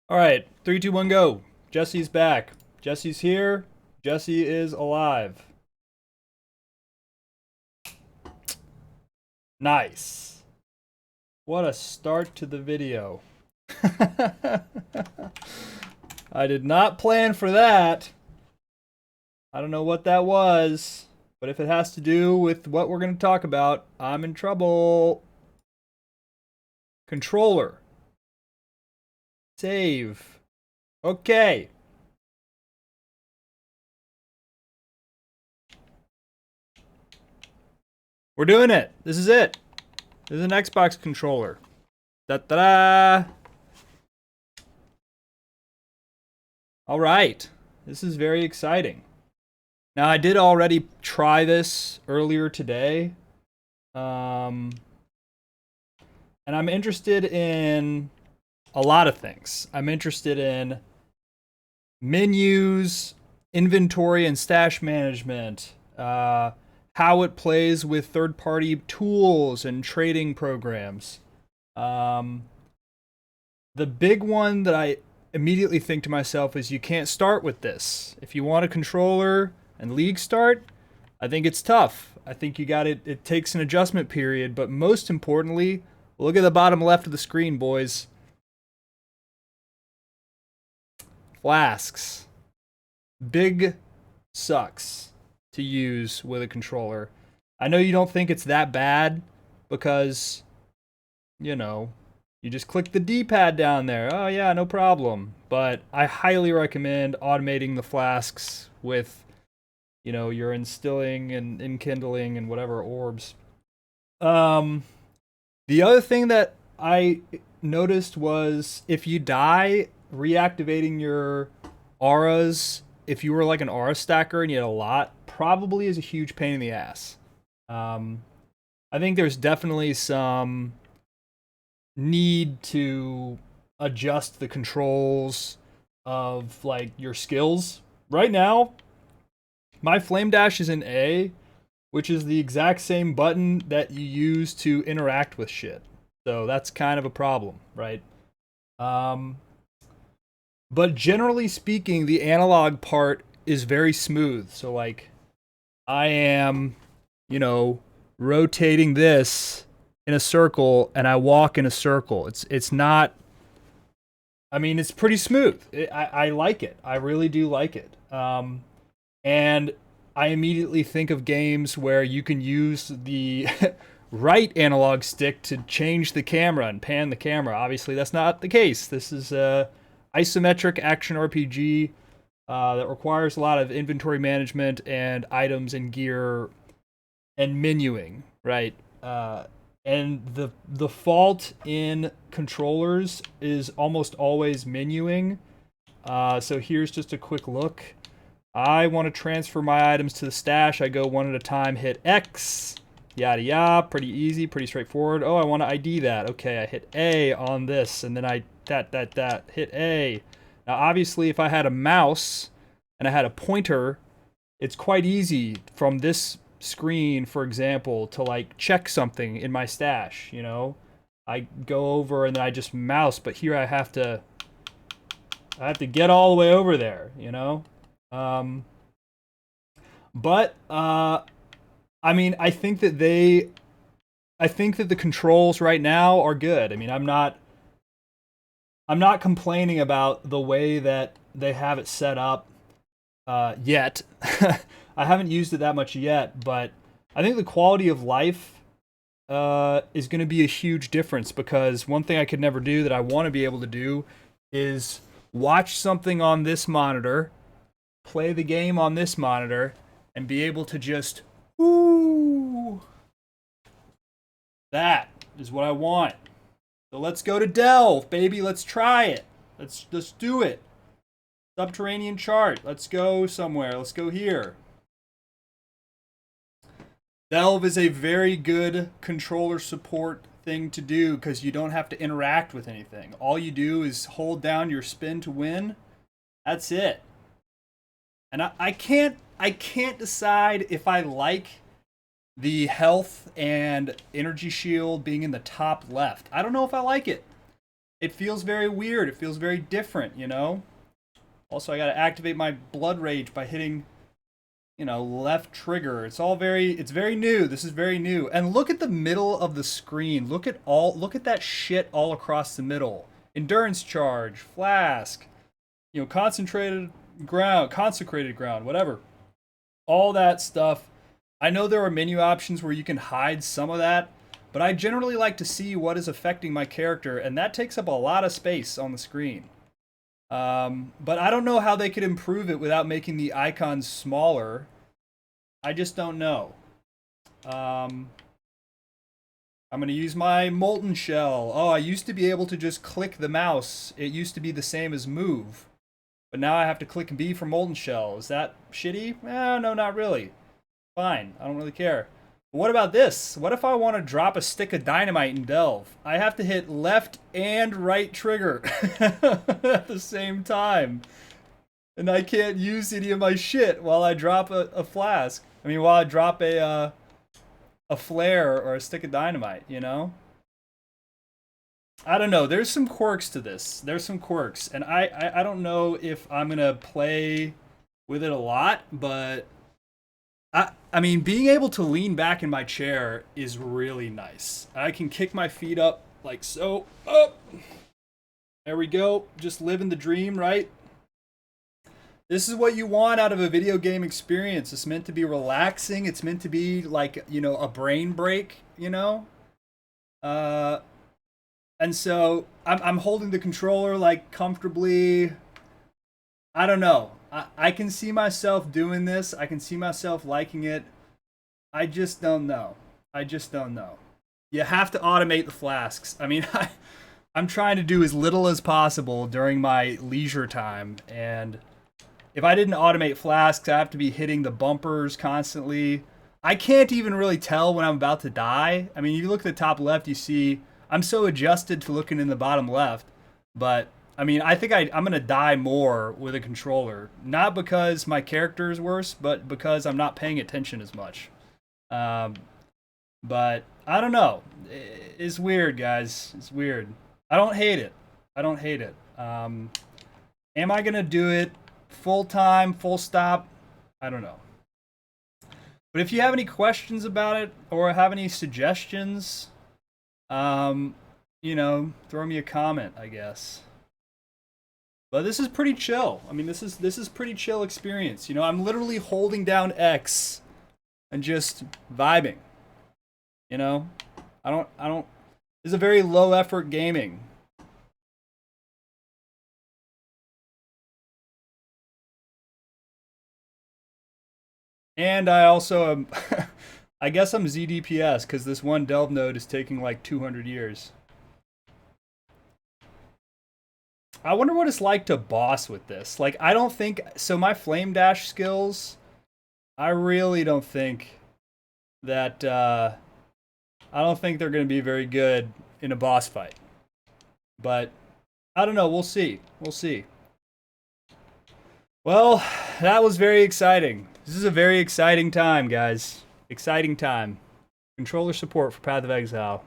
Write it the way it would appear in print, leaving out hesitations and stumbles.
All right, three, two, one, go. Jesse's back. Jesse's here. Jesse is alive. Nice. What a start to the video. I did not plan for that. I don't know what that was, but if it has to do with what we're going to talk about, I'm in trouble. Controller. Save. Okay. We're doing it. This is it. This is an Xbox controller. Da-da-da! All right. This is very exciting. Now, I did already try this earlier today. And I'm interested in a lot of things. I'm interested in menus, inventory and stash management, how it plays with third-party tools and trading programs. The big one that I immediately think to myself is you can't start with this. If you want a controller and league start, I think it's tough. I think you got it. It takes an adjustment period, but most importantly, look at the bottom left of the screen, boys. Flasks. Big sucks to use with a controller. I know you don't think it's that bad because, you know, you just click the D-pad down there. Oh yeah, no problem. But I highly recommend automating the flasks with, you know, your instilling and enkindling and whatever orbs. The other thing that I noticed was if you die, reactivating your auras, if you were like an aura stacker and you had a lot, probably is a huge pain in the ass. I think there's definitely some need to adjust the controls of like your skills. Right now, my flame dash is in A, which is the exact same button that you use to interact with shit. So that's kind of a problem, right? But generally speaking, the analog part is very smooth. So like I am, you know, rotating this in a circle and I walk in a circle. It's not, I mean, it's pretty smooth. I like it. I really do like it. And I immediately think of games where you can use the right analog stick to change the camera and pan the camera. Obviously, that's not the case. This is a isometric action RPG that requires a lot of inventory management and items and gear and menuing, right? And the fault in controllers is almost always menuing. So here's just a quick look. I want to transfer my items to the stash. I go one at a time, hit X, yada yada, pretty easy, pretty straightforward. Oh, I want to ID that. Okay, I hit A on this, and then I hit A. Now, obviously, if I had a mouse and I had a pointer, it's quite easy from this screen, for example, to like check something in my stash, you know? I go over and then I just mouse, but here I have to get all the way over there, you know? I mean, I think that the controls right now are good. I mean, I'm not complaining about the way that they have it set up yet. I haven't used it that much yet, but I think the quality of life is going to be a huge difference because one thing I could never do that I want to be able to do is watch something on this monitor, play the game on this monitor, and be able to just, ooh, that is what I want. So let's go to Delve, baby. Let's try it. Let's do it. Subterranean chart. Let's go somewhere. Let's go here. Delve is a very good controller support thing to do because you don't have to interact with anything. All you do is hold down your spin to win. That's it. And I can't decide if I like the health and energy shield being in the top left. I don't know if I like it. it feels very weird. It feels very different, you know? Also, I gotta activate my blood rage by hitting, you know, left trigger. It's very new. This is very new. And look at the middle of the screen. Look at that shit all across the middle. Endurance charge, flask, you know, consecrated ground, whatever. All that stuff. I know there are menu options where you can hide some of that, but I generally like to see what is affecting my character, and that takes up a lot of space on the screen. But I don't know how they could improve it without making the icons smaller. I just don't know. I'm going to use my molten shell. Oh, I used to be able to just click the mouse. It used to be the same as move. But now I have to click B for molten shell. Is that shitty? No, not really. Fine. I don't really care. But what about this? What if I want to drop a stick of dynamite and delve? I have to hit left and right trigger at the same time. And I can't use any of my shit while I drop a flask. I mean, while I drop a flare or a stick of dynamite, you know? I don't know. There's some quirks to this. There's some quirks. And I don't know if I'm going to play with it a lot, but I mean, being able to lean back in my chair is really nice. I can kick my feet up like so. Oh, there we go. Just living the dream, right? This is what you want out of a video game experience. It's meant to be relaxing. It's meant to be like, you know, a brain break, you know? And so I'm holding the controller like comfortably. I don't know. I can see myself doing this. I can see myself liking it. I just don't know. I just don't know. You have to automate the flasks. I mean, I'm trying to do as little as possible during my leisure time. And if I didn't automate flasks, I have to be hitting the bumpers constantly. I can't even really tell when I'm about to die. I mean, you look at the top left, you see I'm so adjusted to looking in the bottom left. But I mean, I think I'm going to die more with a controller. Not because my character is worse, but because I'm not paying attention as much. But I don't know. It's weird, guys. It's weird. I don't hate it. I don't hate it. Am I going to do it full time, full stop? I don't know. But if you have any questions about it or have any suggestions, you know, throw me a comment, I guess. But this is pretty chill. I mean, this is pretty chill experience. You know, I'm literally holding down X and just vibing. You know, I don't. This is a very low effort gaming. And I also am, I guess I'm ZDPS because this one delve node is taking like 200 years. I wonder what it's like to boss with this. Like, I don't think, so my flame dash skills, I really don't think that, I don't think they're going to be very good in a boss fight. But, I don't know, we'll see. We'll see. Well, that was very exciting. This is a very exciting time, guys. Exciting time. Controller support for Path of Exile.